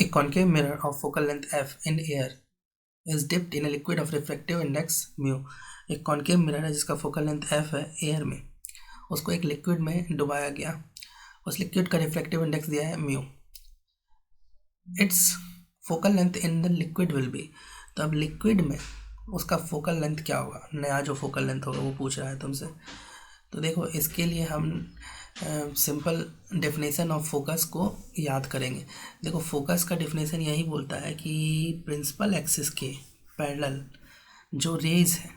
A concave mirror of focal length f in air is dipped in a liquid of refractive index mu. एक concave mirror है जिसका focal length f है air में, उसको एक liquid में डुबाया गया, उस लिक्विड का रिफ्रैक्टिव इंडेक्स दिया है mu. It's focal length in the liquid will be. तो अब लिक्विड में उसका फोकल लेंथ क्या होगा, नया जो फोकल लेंथ होगा वो पूछ रहा है तुमसे. तो देखो इसके लिए हम सिंपल डेफिनेशन ऑफ फोकस को याद करेंगे. देखो फोकस का डेफिनेशन यही बोलता है कि प्रिंसिपल एक्सिस के पैरेलल जो रेज है,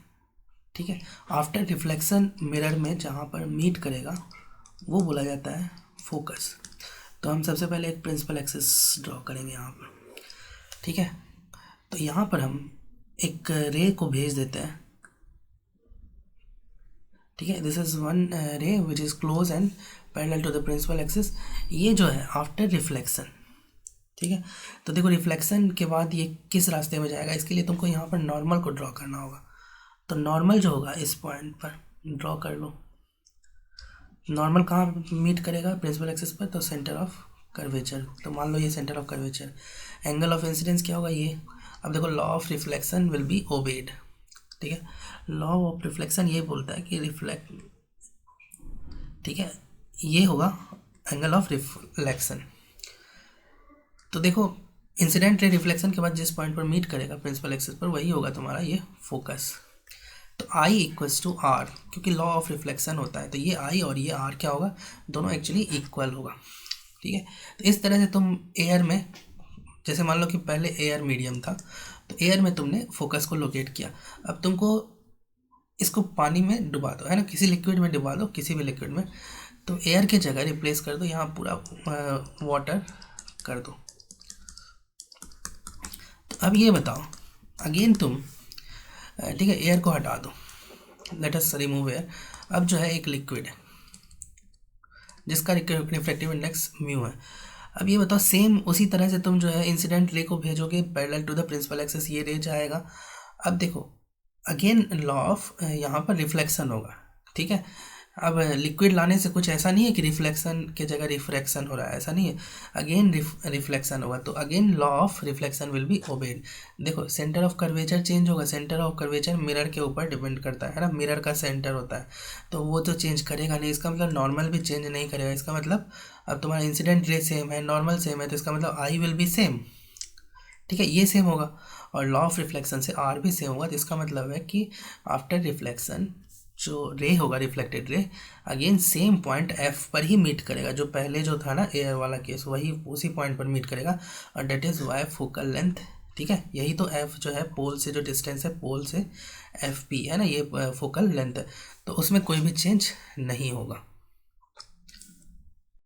ठीक है, आफ्टर रिफ्लेक्शन मिरर में जहाँ पर मीट करेगा वो बोला जाता है फोकस. तो हम सबसे पहले एक प्रिंसिपल एक्सिस ड्रॉ करेंगे यहाँ पर, ठीक है. तो यहाँ पर हम एक रे को भेज देते हैं, ठीक है. This is one ray which is close and parallel to the principal axis. ये जो है आफ्टर रिफ्लेक्शन, ठीक है. तो देखो रिफ्लेक्शन के बाद ये किस रास्ते में जाएगा, इसके लिए तुमको यहाँ पर नॉर्मल को ड्रॉ करना होगा. तो नॉर्मल जो होगा इस पॉइंट पर ड्रॉ कर लो. नॉर्मल कहाँ मीट करेगा, प्रिंसिपल एक्सिस पर, तो सेंटर ऑफ कर्वेचर. तो मान लो ये centre of curvature. Angle of incidence क्या होगा ये. अब देखो law of reflection will be obeyed, ठीक है. लॉ ऑफ रिफ्लेक्शन ये बोलता है कि रिफ्लेक्ट, ठीक है, ये होगा एंगल ऑफ रिफ्लेक्शन. तो देखो इंसिडेंट रे रिफ्लेक्शन के बाद जिस पॉइंट पर मीट करेगा प्रिंसिपल एक्सिस पर वही होगा तुम्हारा ये फोकस. तो I इक्वल्स टू R, क्योंकि लॉ ऑफ रिफ्लेक्शन होता है तो ये I और ये R क्या होगा, दोनों एक्चुअली इक्वल होगा, ठीक है. तो इस तरह से तुम एयर में, जैसे मान लो कि पहले एयर मीडियम था तो एयर में तुमने फोकस को लोकेट किया. अब तुमको इसको पानी में डुबा दो, है ना, किसी लिक्विड में डुबा दो, किसी भी लिक्विड में. तो एयर की जगह रिप्लेस कर दो, यहाँ पूरा वाटर कर दो. तो अब ये बताओ अगेन तुम, ठीक है, एयर को हटा दो, लेट अस रिमूव एयर. अब जो है एक लिक्विड है जिसका रिफ्रैक्टिव इंडेक्स म्यू है. अब ये बताओ सेम उसी तरह से तुम जो है इंसिडेंट रे को भेजोगे parallel to the principal axis, ये रे जाएगा. अब देखो अगेन लॉ ऑफ यहाँ पर रिफ्लेक्शन होगा, ठीक है. अब लिक्विड लाने से कुछ ऐसा नहीं है कि रिफ्लेक्शन के जगह रिफ्रैक्शन हो रहा है, ऐसा नहीं है. अगेन रिफ्लेक्शन होगा, तो again law of reflection will be obeyed. देखो सेंटर ऑफ कर्वेचर चेंज होगा, सेंटर ऑफ कर्वेचर मिरर के ऊपर डिपेंड करता है ना, मिरर का सेंटर होता है तो वो तो चेंज करेगा नहीं. इसका मतलब नॉर्मल भी चेंज नहीं करेगा. इसका मतलब अब तुम्हारा इंसिडेंट रे सेम है, नॉर्मल सेम है, तो इसका मतलब आई विल बी सेम, ठीक है, ये सेम होगा. और लॉ ऑफ रिफ्लेक्शन से आर भी सेम होगा. तो इसका मतलब है कि आफ्टर रिफ्लेक्शन जो रे होगा reflected ray again same point F पर ही मीट करेगा, जो पहले जो था ना एयर वाला केस वही उसी पॉइंट पर मीट करेगा. और that is why focal length, ठीक है. यही तो एफ जो है पोल से जो डिस्टेंस है, पोल से एफ पी है ना, ये फोकल लेंथ है. तो उसमें कोई भी चेंज नहीं होगा.